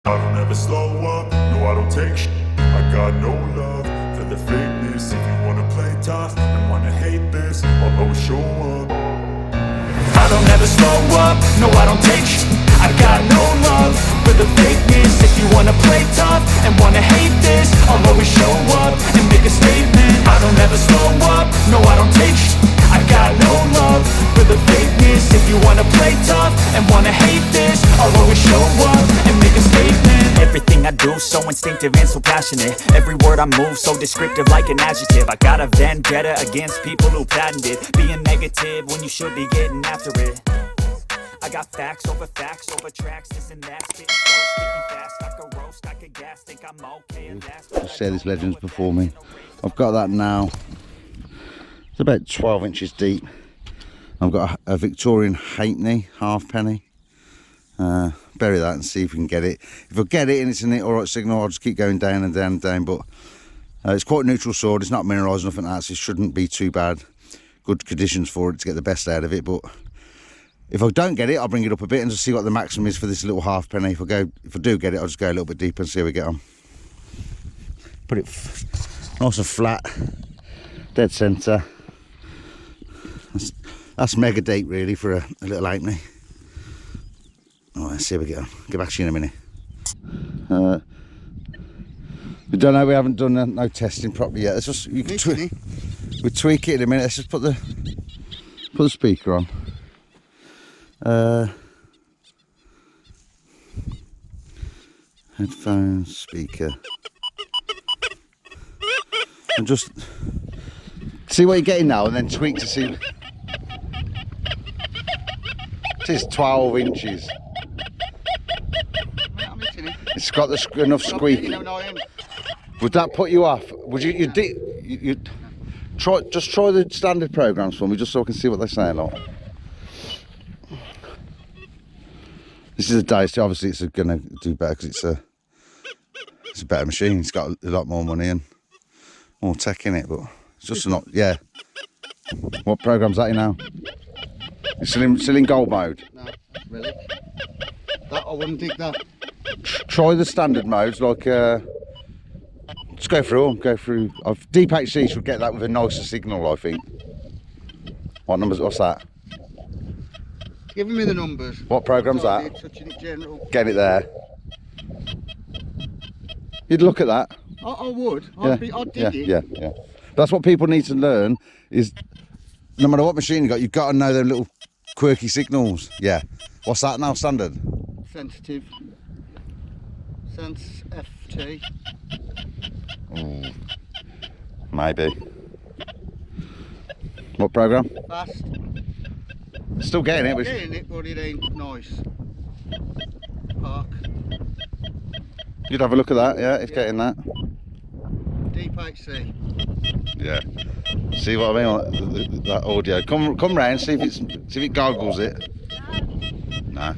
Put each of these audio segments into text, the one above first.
I don't ever slow up, no I don't take shit. I got no love for the fakeness. If you wanna play tough and wanna hate this, I'll always show up. I don't ever slow up, no I don't take shit. I got no love for the fakeness. If you wanna play tough and wanna hate this, I'll always show up and make a statement. I don't ever slow up, no I don't take shit. I got no love for the fakeness. If you wanna play tough and wanna hate this, I'll always show up and make a statement. Everything I do so instinctive and so passionate. Every word I move so descriptive like an adjective. I got a vendetta against people who patented being negative when you should be getting after it. I got facts over tracks, this and that. Spitting slow, speaking fast, I could roast, I could gas. Think I'm okay and that's Just say this legend's before me. I've got that now. It's about 12 inches deep. I've got a Victorian halfpenny, halfpenny. Bury that and see if we can get it. If I get it and it's an alright signal, I'll just keep going down and down and down. But it's quite a neutral sword. It's not mineralised, nothing like that, so it shouldn't be too bad. Good conditions for it to get the best out of it. But if I don't get it, I'll bring it up a bit and just see what the maximum is for this little halfpenny. If I do get it, I'll just go a little bit deeper and see how we get on. Put it nice and flat, dead centre. That's mega deep really for a little halfpenny. Alright, let's see how we get on. Get back to you in a minute. We don't know, we haven't done no testing properly yet. It's just you can we'll tweak it in a minute. Let's just put the speaker on. Headphones, speaker, and just see what you're getting now, and then tweak to see. It is 12 inches. It's got enough squeak. Would that put you off? Would you try the standard programs for me, just so I can see what they say like. This is a Deus. Obviously, it's going to do better because it's a better machine. It's got a lot more money and more tech in it, but it's just not. Yeah. What program's that in now? It's still in gold mode. No, really. That I wouldn't dig that. Try the standard modes, like just go through them. Go through. Deep HC should get that with a nicer signal, I think. What numbers? What's that? Giving me the numbers. What program's that? Touching it general. Get it there. You'd look at that. I would. I'd dig it. Yeah. That's what people need to learn. Is no matter what machine you got, you've got to know them little quirky signals. Yeah. What's that now? Standard. Sensitive. Sense FT. Ooh, maybe. What program? Fast. Still getting it. Getting it, but it ain't nice. Park. You'd have a look at that. Yeah, it's getting that. Deep HC. Yeah. See what I mean? Like that audio. Come round. See if it gargles it. No.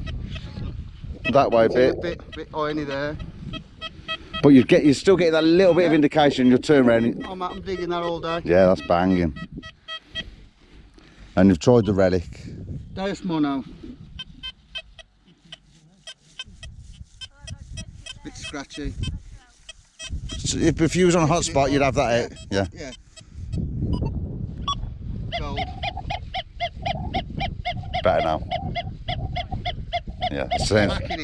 That way a bit. Bit irony there. But you're still getting that little bit of indication. You'll turn around. I'm digging that all day. Yeah, that's banging. And you've tried the relic. Deus mono. Bit scratchy. So if you was on a hot spot, you'd have that out. Yeah. Yeah. Gold. Better now. Yeah,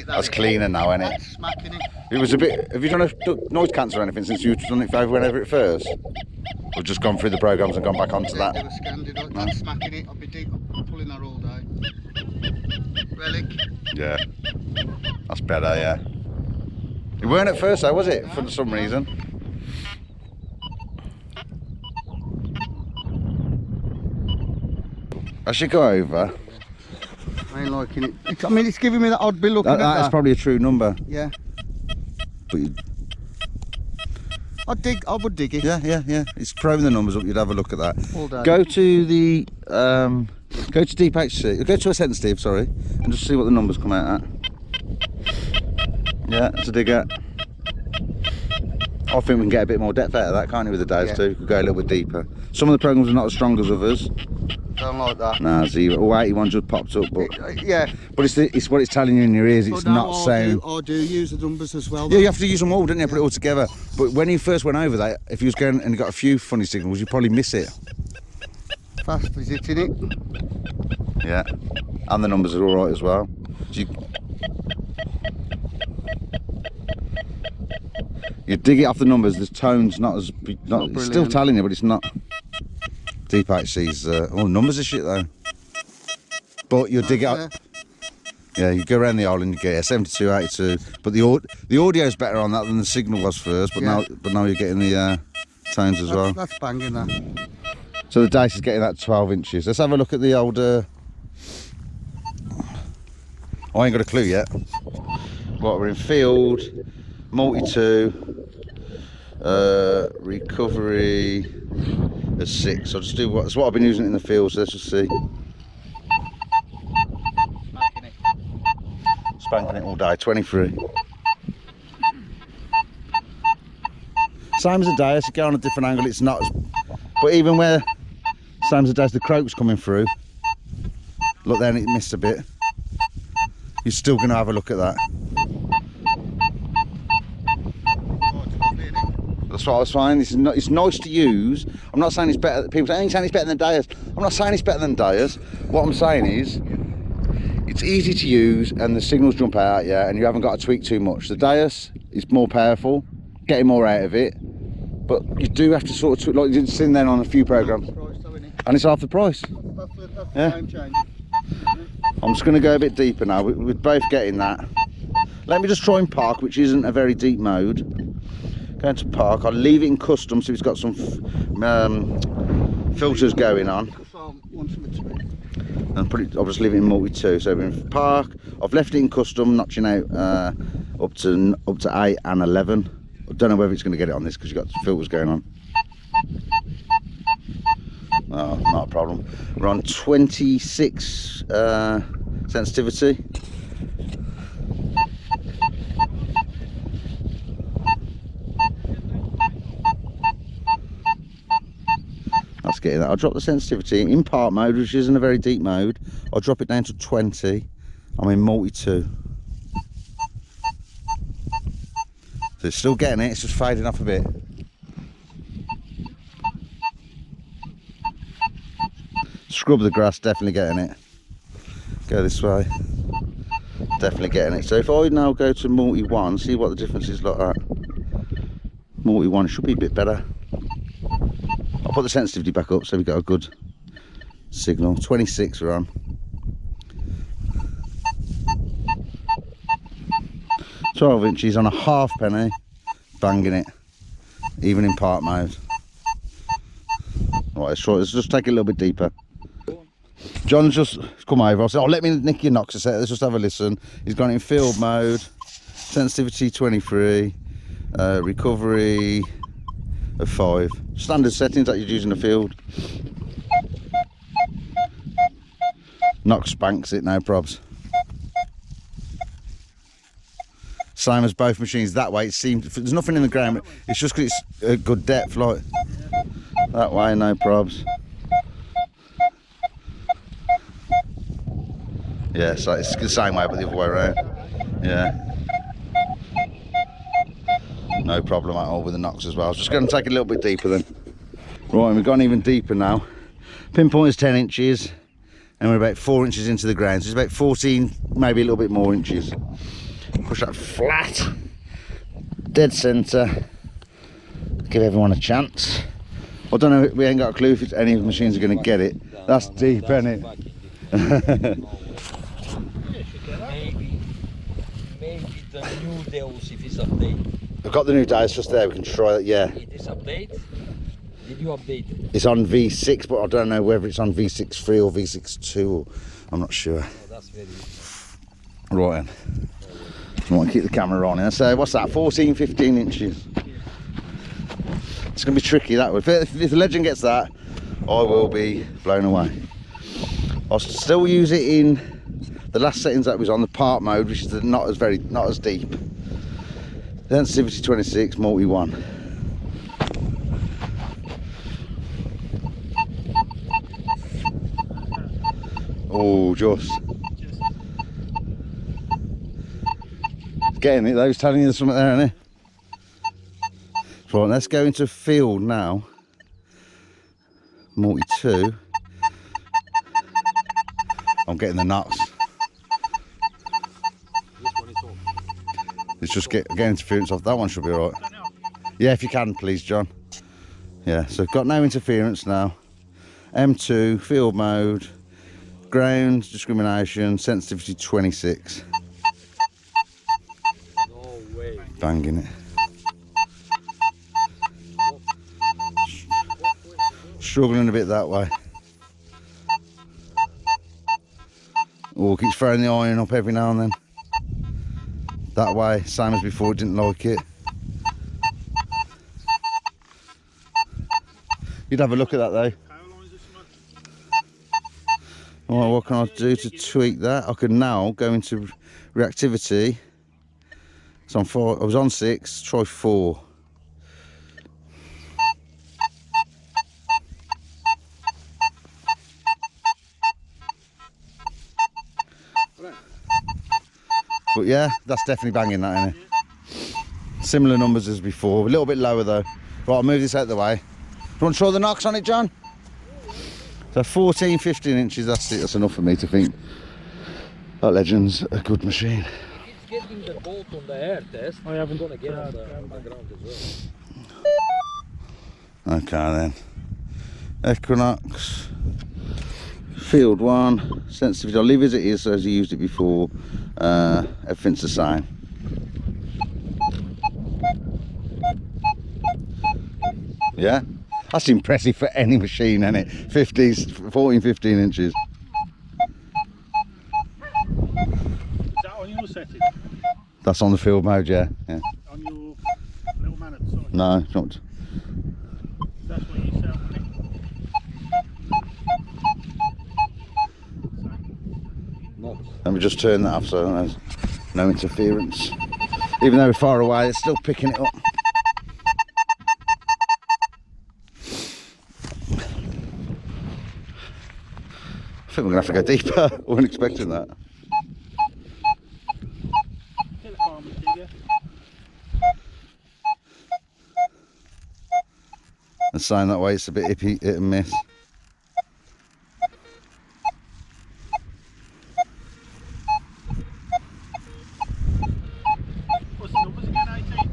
that's cleaner now, isn't it? Smacking it. It was a bit. Have you done a noise cancel or anything since you've done it whenever it first? Or just gone through the programs and gone back onto that? They were scanned it, no. Smacking it. I'll be deep, pulling that all day. Relic. Yeah, that's better. Yeah. It weren't at first though, was it? No, for some reason. I should go over. I ain't liking it. It's giving me that odd bill looking at that. That's probably a true number. Yeah. But I would dig it. Yeah. It's throwing the numbers up. You'd have a look at that. All day. Go to the go to Deep HC. Go to a sensitive, sorry, and just see what the numbers come out at. Yeah, that's a digger. I think we can get a bit more depth out of that, can't you, with the Deus too? We could go a little bit deeper. Some of the programs are not as strong as others. Don't like that. Nah, 0. Oh, 81 just popped up, but Yeah. it's what it's telling you in your ears. It's But now not saying. I do use the numbers as well. Yeah, you have to use them all, don't you? Put it all together. But when you first went over that, if you was going and got a few funny signals, you'd probably miss it. Fast visiting it. Yeah, and the numbers are all right as well. So you dig it off the numbers. The tone's not as not. It's still telling you, but it's not. Deep HC's all numbers are shit though. But you dig it up. Yeah, you go around the hole and you get 72, 82. But the audio's better on that than the signal was first. But now you're getting the tones as well. That's banging that. So the dice is getting that 12 inches. Let's have a look at the old. I ain't got a clue yet. What, we're in field, multi-2, recovery is 6. I'll just do that's what I've been using in the field, so let's just see. Spanking it all day, 23. Same as the Deus, you go on a different angle, it's not as, but even where, same as the Deus, the croak's coming through. Look then, it missed a bit. You're still going to have a look at that. That's what I was saying. It's nice to use. I'm not saying it's better. People say, saying it's better than Deus. I'm not saying it's better than Deus. What I'm saying is, it's easy to use and the signals jump out, yeah, and you haven't got to tweak too much. The Deus is more powerful, getting more out of it, but you do have to sort of tweak, like you did seen then on a few programs, and it's half the price. Yeah. I'm just going to go a bit deeper now. We're both getting that. Let me just try and park, which isn't a very deep mode. Going to park. I'll leave it in custom, so it's got some filters going on. And I'll just leave it in multi-2. So we're in park. I've left it in custom, notching out up to 8 and 11. I don't know whether it's going to get it on this because you've got filters going on. Oh, not a problem. We're on 26 sensitivity. That's getting that. I'll drop the sensitivity in part mode, which isn't a very deep mode. I'll drop it down to 20. I'm in multi-2. So it's still getting it, it's just fading off a bit. Scrub the grass, definitely getting it. Go this way, definitely getting it. So if I now go to multi-1, see what the difference is like that. Multi-1 should be a bit better. I'll put the sensitivity back up so we've got a good signal. 26 we're on. 12 inches on a halfpenny, banging it, even in part mode. Right, let's just take it a little bit deeper. John's just come over. I said, oh, let me nick your Nokta set. Let's just have a listen. He's gone in field mode, sensitivity 23, recovery of 5. Standard settings that you'd use in the field. Nox spanks it, no probs. Same as both machines. That way it seems, there's nothing in the ground, it's just because it's a good depth, like that way, no probs. Yeah, so it's the same way but the other way around. Yeah, no problem at all with the Nox as well. I was just going to take it a little bit deeper then. Right, we've gone even deeper now. Pinpoint is 10 inches and we're about 4 inches into the ground, so it's about 14, maybe a little bit more inches. Push that flat, dead centre, give everyone a chance. I don't know, we ain't got a clue if any of the machines are going to get it. That's deep, isn't it? Maybe the new Deus if it's updated. I've got the new Deus just there, we can try it, yeah. It is updated? Did you update it? It's on V6, but I don't know whether it's on V6.3 or V6.2, or I'm not sure. Oh, that's very easy. Right then. I want to keep the camera on. And so, what's that, 14, 15 inches? It's going to be tricky, that one. If the Legend gets that, I will be blown away. I'll still use it in the last settings that was on the part mode, which is not as deep. Sensitivity 26, multi-1. Oh, just. Getting it though, he's telling you there's something there, isn't he? Right, let's go into field now. Multi 2. I'm getting the nuts. This one is off. It's just getting interference off. That one should be alright. Yeah, if you can, please, John. Yeah, so got no interference now. M2, field mode, ground discrimination, sensitivity 26. No way. Banging it. Struggling a bit that way. Oh, keeps throwing the iron up every now and then. That way, same as before, didn't like it. You'd have a look at that though. Alright, what can I do to tweak that? I can now go into reactivity. So I'm 4, I was on 6, try 4. But yeah, that's definitely banging that, isn't it? Similar numbers as before, a little bit lower though. Right, I'll move this out of the way. Do you want to try the knocks on it, John? So 14, 15 inches, that's it. That's enough for me to think that Legend's a good machine. It's getting the bolt on the air test. I haven't gonna get on the ground as well. Okay then. Equinox. Field 1. Sensitivity. I'll leave it as it is as you used it before. Everything's the same. Yeah? That's impressive for any machine, isn't it? 14, 15 inches. Is that on your setting? That's on the field mode, yeah. Yeah. On your little man at the side? No, it's not. That's what you set up on it? No. Let me just turn that off so there's no interference. Even though we're far away, it's still picking it up. I think we're going to have to go deeper. I wasn't expecting that. Hit the farm with you, yeah? And saying that way, it's a bit hit and miss. What's the numbers again, 18?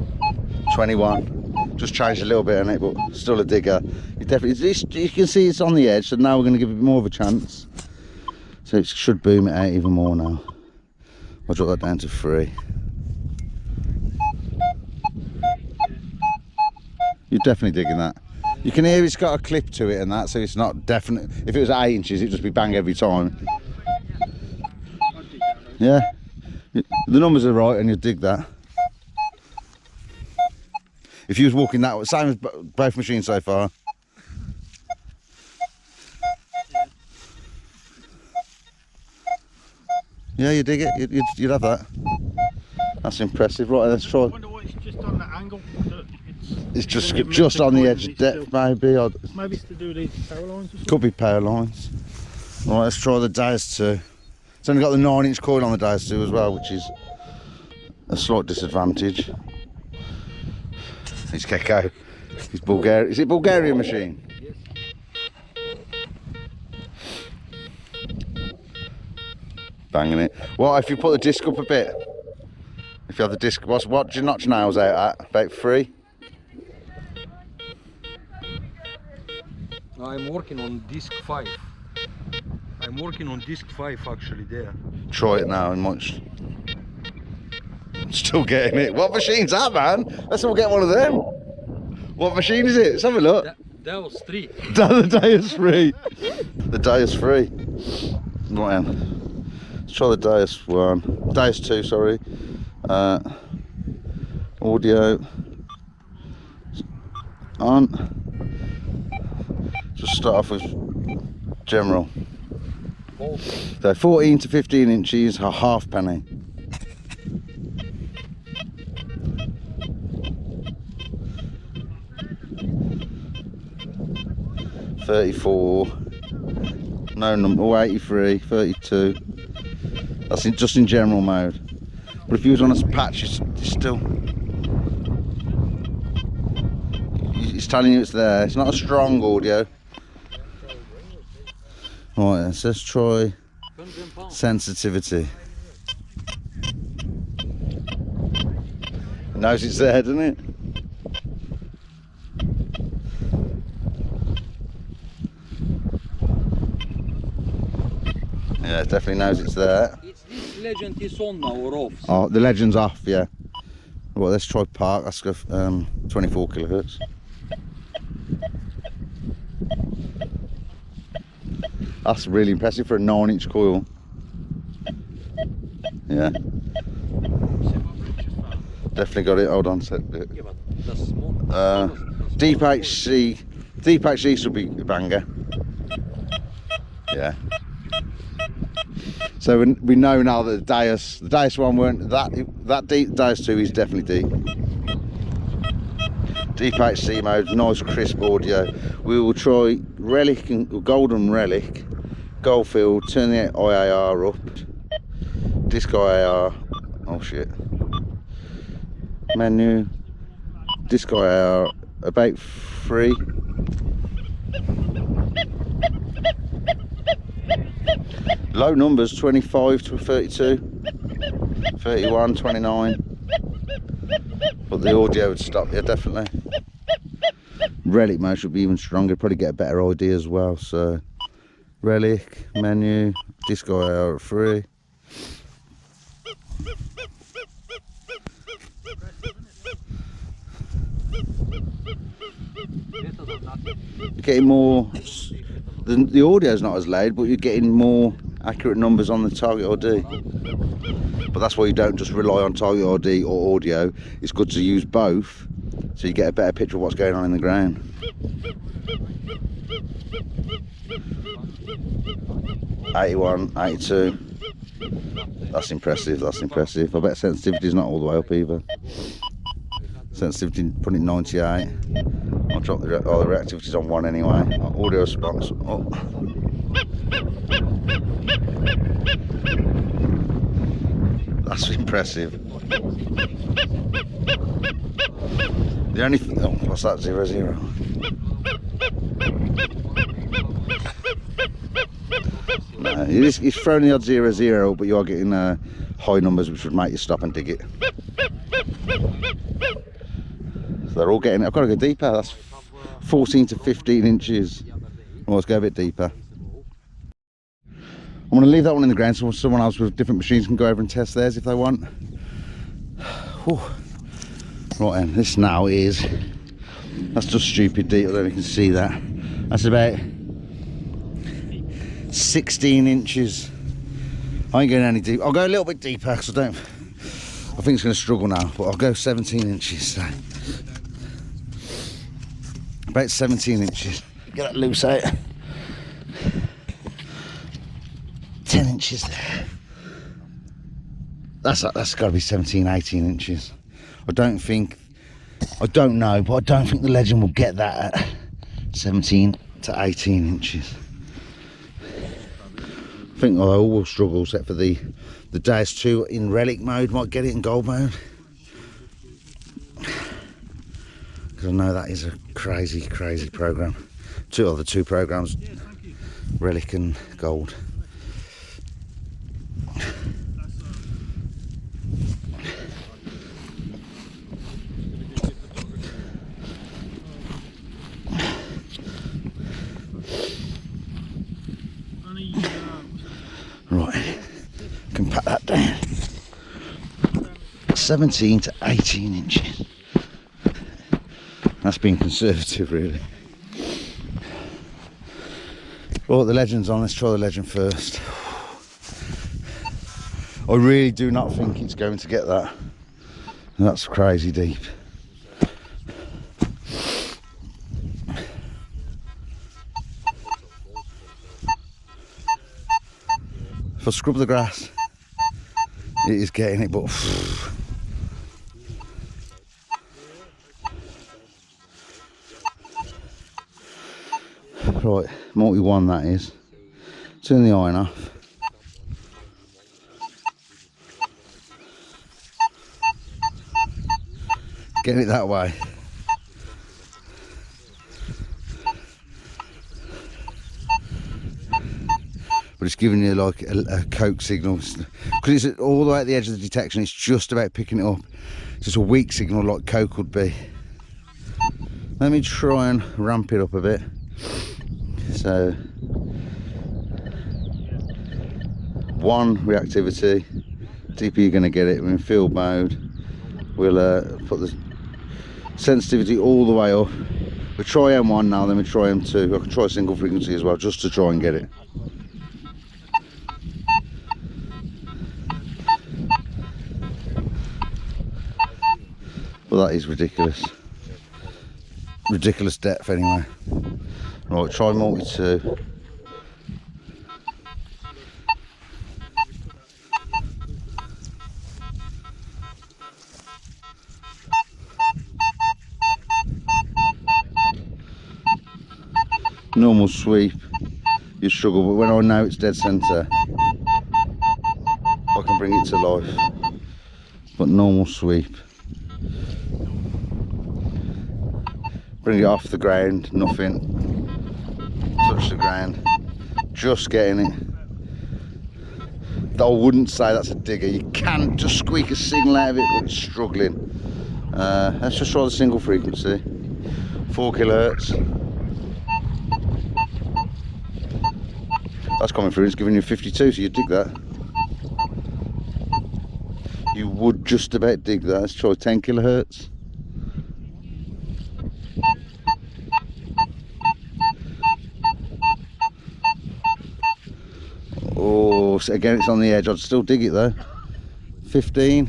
21. Just changed a little bit on it, but still a digger. You definitely, you can see it's on the edge, so now we're going to give it more of a chance. So it should boom it out even more now. I'll drop that down to 3. You're definitely digging that. You can hear it's got a clip to it and that, so it's not definite. If it was 8 inches, it'd just be bang every time. I'd dig that, though. Yeah, the numbers are right and you dig that. If you was walking that way, same as both machines so far. Yeah, you dig it, you'd have that. That's impressive. Right, let's I try. wonder what it's just on that angle. That It's just on the edge of depth, maybe. Maybe it's to do with these power lines or something. Could be power lines. Right, let's try the Deus 2. It's only got the 9-inch coil on the Deus 2 as well, which is a slight disadvantage. It's Keko. He's Bulgarian. Is it Bulgarian machine? Yes. Banging it. What if you put the disc up a bit? If you have the disc, what do you notch nails out at? About 3? I'm working on disc 5. I'm working on disc 5 actually there. Try it now and watch. Still getting it. What machine's that, man? Let's all get one of them. What machine is it? Let's have a look. Deus 3. The Deus 3. The Deus 3. Right then. Let's try the Deus 1. Deus 2, sorry. Audio. On. Just start off with general. So 14 to 15 inches, a half penny. $34. No number. Oh, 83, 32. That's just in general mode. But if you was on a patch, it's still. It's telling you it's there. It's not a strong audio. Right, so let's try sensitivity. It knows it's there, doesn't it? Yeah, it definitely knows it's there. It's this legend is on now or off? Oh, the legend's off, yeah. Well, let's try park. Let's go 24 kilohertz. That's really impressive for a 9-inch coil. Yeah. Definitely got it. Hold on a sec. Yeah, but that's small. Deep HC should be a banger. Yeah. So we know now that the Deus one weren't that deep. Deus 2 is definitely deep. Deep HC mode, nice crisp audio. We will try Relic and Golden Relic, Goldfield, turn the IAR up, disc IAR, oh shit, menu, disc IAR, about 3. Low numbers, 25 to 32, 31, 29. But the audio would stop, yeah, definitely. Relic mode should be even stronger, probably get a better idea as well. So, Relic, menu, disc IR at 3. You're getting more, the audio's not as loud, but you're getting more accurate numbers on the target RD. But that's why you don't just rely on target RD or audio. It's good to use both, so you get a better picture of what's going on in the ground. '81, '82. That's impressive. That's impressive. I bet sensitivity's not all the way up either. Sensitivity, put it 98. I'll drop the reactivity's on 1 anyway. Audio response. Oh. That's impressive. The only oh, what's that? 00. No, it's throwing the odd 00, but you are getting high numbers, which would make you stop and dig it. So they're all getting it. I've got to go deeper. That's 14 to 15 inches. Well, let's go a bit deeper. I'm going to leave that one in the ground so someone else with different machines can go over and test theirs if they want. Whew. Right then, this now is, that's just stupid deep, I don't know if you can see that. That's about 16 inches. I ain't going any deep. I'll go a little bit deeper because I think it's going to struggle now, but I'll go 17 inches. So. About 17 inches. Get that loose out. 10 inches there. That's got to be 17, 18 inches. I don't know, but I don't think the Legend will get that at 17 to 18 inches. I think I will struggle, except for the Deus 2 in Relic mode, might get it in Gold mode. Because I know that is a crazy, crazy program. Two other two programs, Relic and Gold. Right, can pat that down. 17 to 18 inches. That's being conservative, really. Right, the Legend's on. Let's try the Legend first. I really do not think it's going to get that. That's crazy deep. If I scrub the grass, it is getting it, but right, multi-1 that is. Turn the iron off. Get it that way. But it's giving you like a coke signal because it's all the way at the edge of the detection. It's just about picking it up. It's just a weak signal like coke would be. Let me try and ramp it up a bit. So 1 reactivity. Deeper you're going to get it. We're in field mode. We'll put the sensitivity all the way up. We'll try M1 now, then we'll try M2. I can try single frequency as well, just to try and get it. Well, that is ridiculous. Ridiculous depth anyway. Right, try multi-2. Normal sweep, you struggle, but when I know it's dead centre, I can bring it to life. But normal sweep. Bring it off the ground, nothing. Touch the ground, just getting it. I wouldn't say that's a digger. You can just squeak a signal out of it, but it's struggling. Let's just try the single frequency. 4 kilohertz. That's coming through, it's giving you 52, so you dig that. You would just about dig that. Let's try 10 kilohertz. Oh, so again, it's on the edge. I'd still dig it though. 15.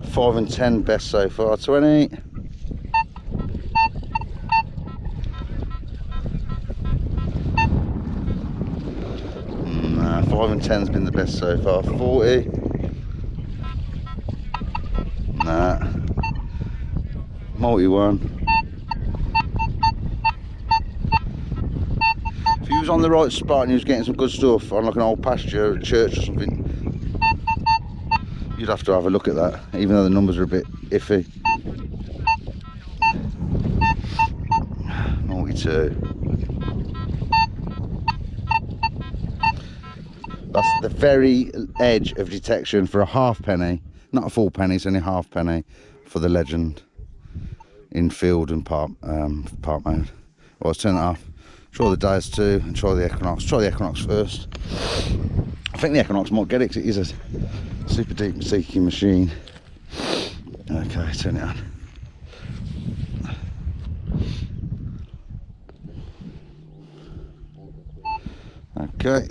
Five and 10 best so far. 20. Nah, 5 and 10's been the best so far. 40. Nah. Multi 1. If you was on the right spot and you was getting some good stuff on like an old pasture, a church or something, you'd have to have a look at that, even though the numbers are a bit iffy. Multi-2. That's the very edge of detection for a halfpenny, not a full penny, it's only a halfpenny for the Legend in field and park mode. Well, let's turn that off. Try the Deus 2 and try the Equinox. Try the Equinox first. I think the Equinox might get it because it is a super deep seeking machine. Okay, turn it on. Okay.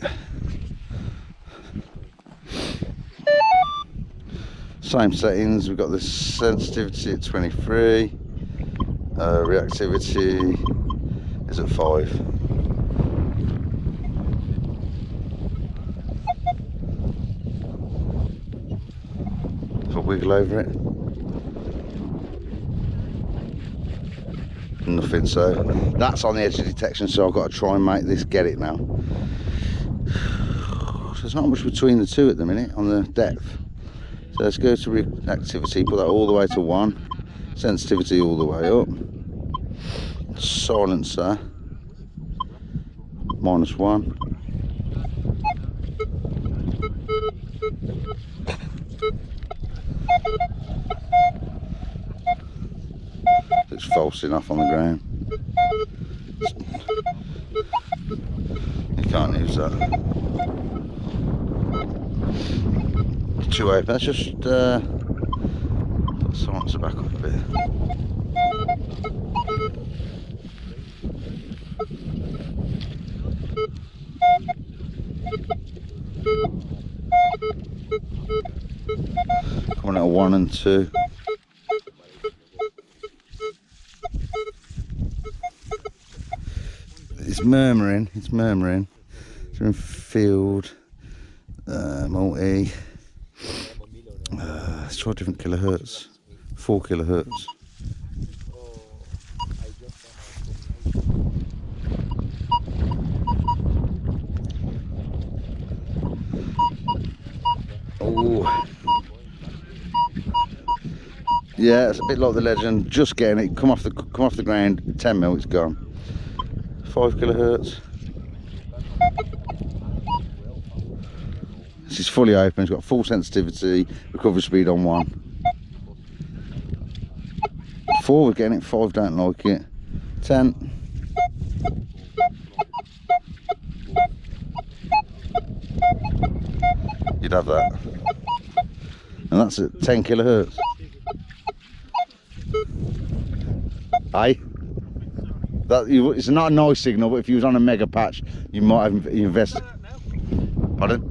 Same settings, we've got the sensitivity at 23, reactivity is at 5. If I wiggle over it, nothing, so that's on the edge of detection, so I've got to try and make this get it now. So there's not much between the two at the minute on the depth. So let's go to reactivity, put that all the way to 1, sensitivity all the way up, silencer -1, it's false enough on the ground, you can't use that. Too open. Let's just put the silencer back up a bit. Coming out of 1 and 2. It's murmuring. It's murmuring. It's in field. Multi. Let's try different kilohertz. 4 kilohertz. Oh. Yeah, it's a bit like the Legend. Just getting it. Come off the ground. 10 mil. It's gone. 5 kilohertz. This is fully open. It's got full sensitivity. Recovery speed on 1. 4 we're getting it. 5 don't like it. 10. You'd have that. And that's at 10 kilohertz. Aye. It's not a noise signal, but if you was on a mega patch, you might have invested. Pardon?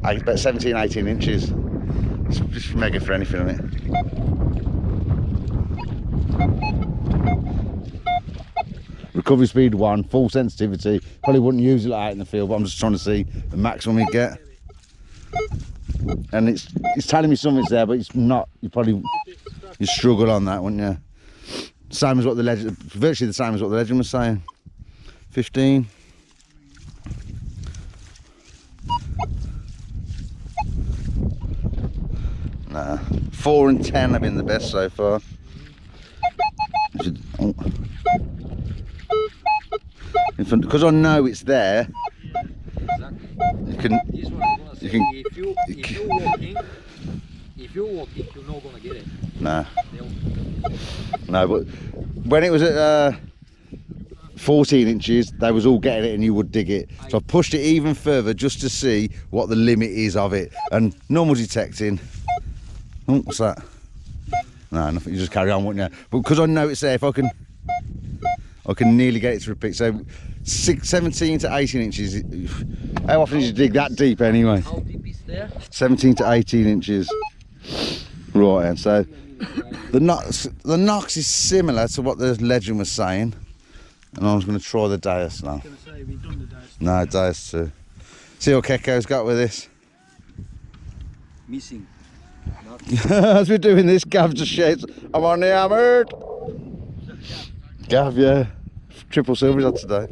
It's about 17, 18 inches. It's just mega for anything, isn't it? Recovery speed 1, full sensitivity. Probably wouldn't use it like out in the field, but I'm just trying to see the maximum you get. And it's telling me something's there, but it's not. You struggle on that, wouldn't you? Same as what the Legend, virtually the same as what the Legend was saying. 15. Nah, 4 and 10 have been the best so far. Because I know it's there. You can. If you're walking, you're not gonna get it. No. No, but when it was at 14 inches, they was all getting it and you would dig it. So I pushed it even further just to see what the limit is of it. And normal detecting. Oh, what's that? No, nothing. You just carry on, wouldn't you? But because I know it's there, if I can nearly get it to repeat. So 17 to 18 inches. How often did you dig that deep anyway? How deep is there? 17 to 18 inches. Right, and so the Nox is similar to what the Legend was saying. And I was going to try the Deus now. I was going to say, we've done the Deus. No, Deus too. See what Keko's got with this? Missing. As we're doing this, Gav just shouts, I'm on the hammered. Gav, yeah. Triple silvers on today.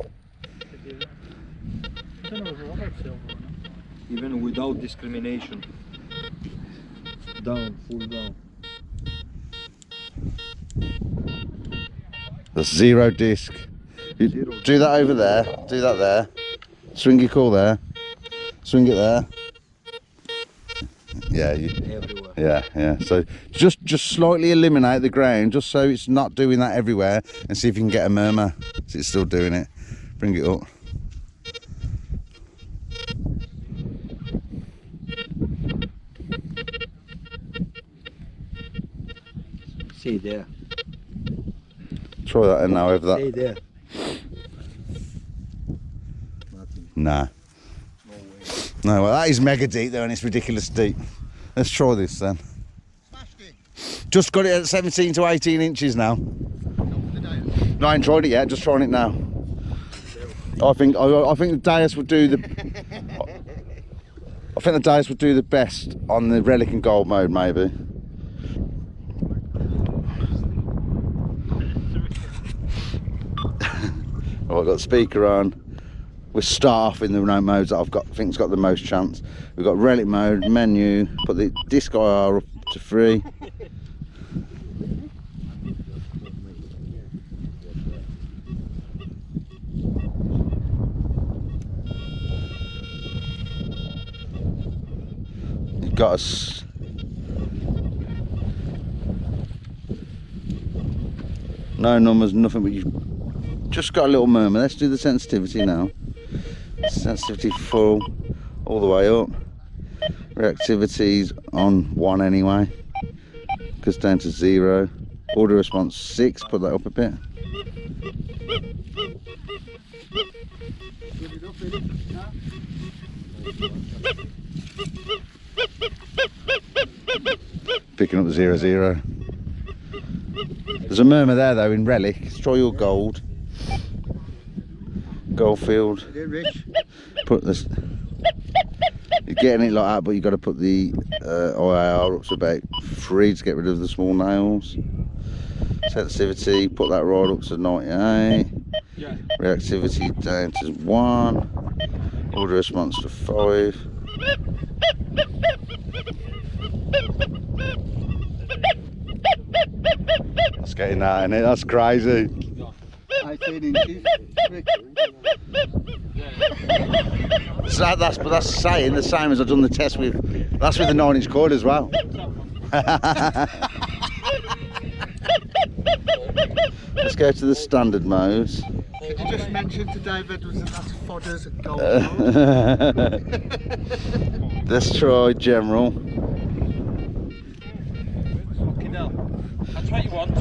I don't know if I've had silver or not. Even without discrimination. Down, full down. The 0 disc. You do that over there, do that there. Swing your call there. Swing it there. Yeah, Everywhere. yeah. So just slightly eliminate the ground, just so it's not doing that everywhere, and see if you can get a murmur. So it's still doing it. Bring it up. Stay there. Try that and now over Stay that. there. Nothing. Nah. No way. No, well that is mega deep though, and it's ridiculous deep. Let's try this then. Smashed it. Just got it at 17 to 18 inches now. No, I ain't tried it yet, just trying it now. I think the Deus would do the I think the Deus would do the best on the relic and gold mode maybe. Oh, I've got the speaker on. We'll start off in the remote modes that I think it's got the most chance. We've got relic mode, menu, put the disc IR up to 3. You've got us. No numbers, nothing, but you've just got a little murmur. Let's do the sensitivity now. Sensitivity full all the way up. Reactivity's on 1 anyway. Goes down to 0. Audio response 6, put that up a bit. Picking up 0, 0. There's a murmur there though in relic. Let's try your gold. Goldfield. Put this. You're getting it like that, but you've got to put the IAR up to about 3 to get rid of the small nails. Sensitivity, put that right up to 98. Yeah. Reactivity down to 1. Audio response to 5. Just getting that in it. That's crazy. 18 inches. Rick. So that's saying the same as I've done the test with. That's with the 9-inch cord as well. Let's go to the standard modes. Could you just mention to Dave Edwards that that's fodder's gold mode? Let's try general. That's what you want.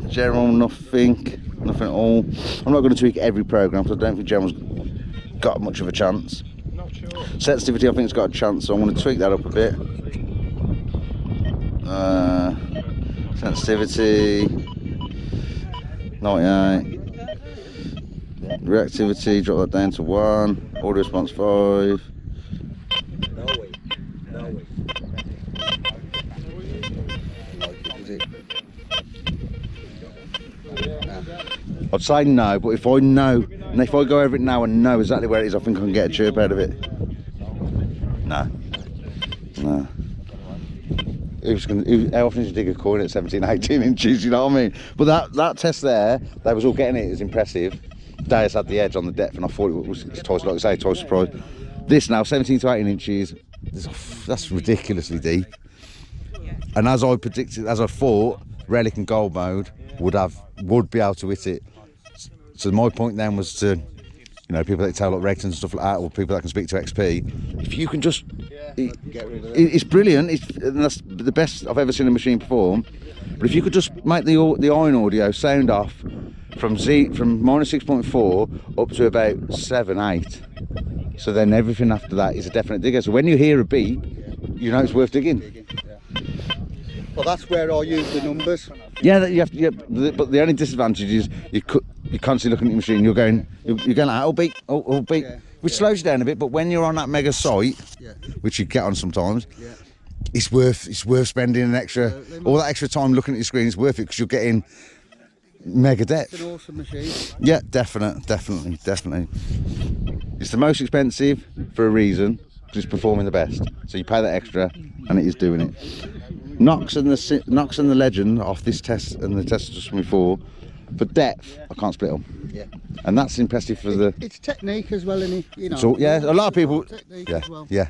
General, nothing at all. I'm not going to tweak every program because I don't think general's got much of a chance. Not sure. Sensitivity, I think it's got a chance, so I'm going to tweak that up a bit. Sensitivity 98. Reactivity, drop that down to 1. Audio response 5. No way. No way. I'd say no, but if I know, and if I go over it now and know exactly where it is, I think I can get a chirp out of it. No. No. How often did you dig a coin at 17, 18 inches, you know what I mean? But that test there, they was all getting it, is impressive. Deus had the edge on the depth, and I thought it was twice, like I say, twice surprised. This now, 17 to 18 inches, that's ridiculously deep. And as I predicted, as I thought, Relic and Gold mode would be able to hit it. So my point then was to, you know, people that tell like Regs and stuff like that, or people that can speak to XP, if you can just, it's brilliant. And that's the best I've ever seen a machine perform. But if you could just make the iron audio sound off from minus 6.4 up to about 7, 8. So then everything after that is a definite digger. So when you hear a beep, you know it's worth digging. Well, that's where I use the numbers. Yeah, but the only disadvantage is you're constantly looking at your machine. You're going like, oh beep, oh beep, Yeah. which slows you down a bit. But when you're on that mega site, which you get on sometimes, it's worth spending an extra all that extra time looking at your screen. Is worth it because you're getting mega depth. It's an awesome machine. Yeah, definitely. It's the most expensive for a reason because it's performing the best. So you pay that extra, and it is doing it. Nox and the Legend off this test and the test just before, for depth, I can't split them. Yeah. And that's impressive for the. It's technique as well, isn't it? You know. So yeah, a lot of people. Technique Yeah, as well. yeah,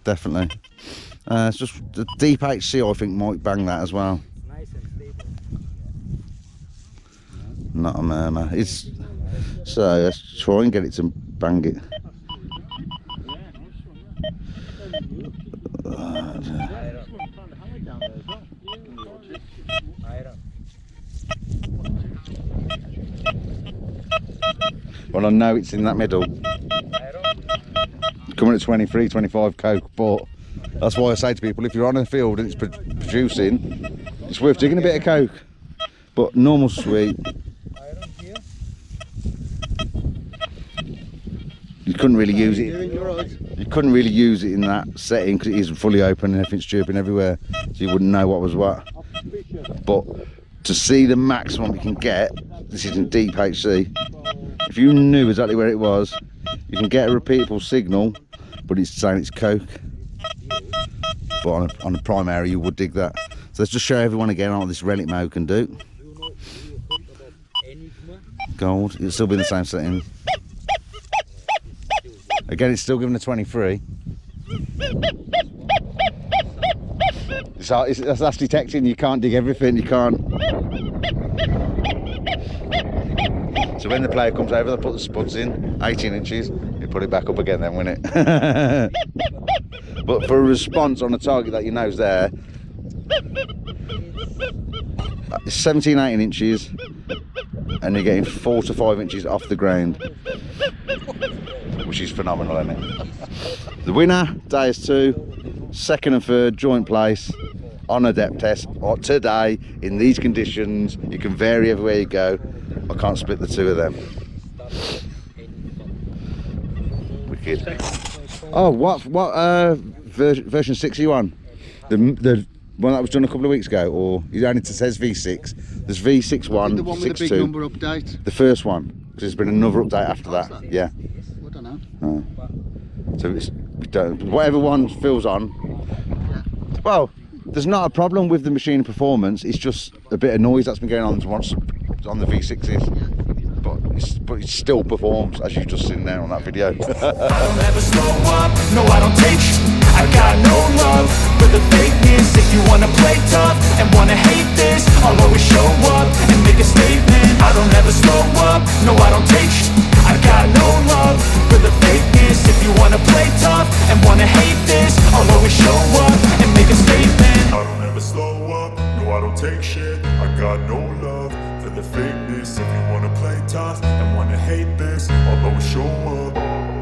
definitely. It's just the Deep HC, I think, might bang that as well. Nice and stable. Not a murmur. It's so let's try and get it to bang it. Well, I know it's in that middle. Coming at 23, 25 coke, but that's why I say to people, if you're on a field and it's producing, it's worth digging a bit of coke. But normal sweet, you couldn't really use it. You couldn't really use it in that setting because it is fully open and everything's chirping everywhere, so you wouldn't know what was what. But to see the maximum you can get, this isn't Deep HC. If you knew exactly where it was, you can get a repeatable signal, but it's saying it's coke. But on a prime area, you would dig that. So let's just show everyone again what this relic mode can do. Gold, it'll still be in the same setting. Again, it's still giving a 23. That's detecting you can't dig everything, you can't. So when the player comes over, they'll put the spuds in, 18 inches, you put it back up again then, won't it? But for a response on a target that you know is there, it's 17, 18 inches, and you're getting 4 to 5 inches off the ground, which is phenomenal, isn't it? The winner, Deus 2, second and third joint place on a depth test today in these conditions. You can vary everywhere you go. I can't split the two of them. Wicked. Oh, what version 6 are you on? The one that was done a couple of weeks ago, or it only says V6. There's V6.1, The one with the big 6.2. number update. The first one, because there's been another update after that. Yeah. I don't know. So we don't. Whatever one feels on. Well, there's not a problem with the machine performance. It's just a bit of noise that's been going on on the V6s. But it still performs, as you've just seen there on that video. I don't ever slow up, no I don't take sh**. I got no love for the fakeness. If you wanna play tough and wanna hate this, I'll always show up and make a statement. I don't ever slow up, no I don't take sh**. I got no love for the fakeness. If you wanna play tough and wanna hate this, I'll always show up and make a statement. I don't ever slow up, no I don't take shit. I got no love for the fakeness. If you wanna play tough and wanna hate this, I'll always show up.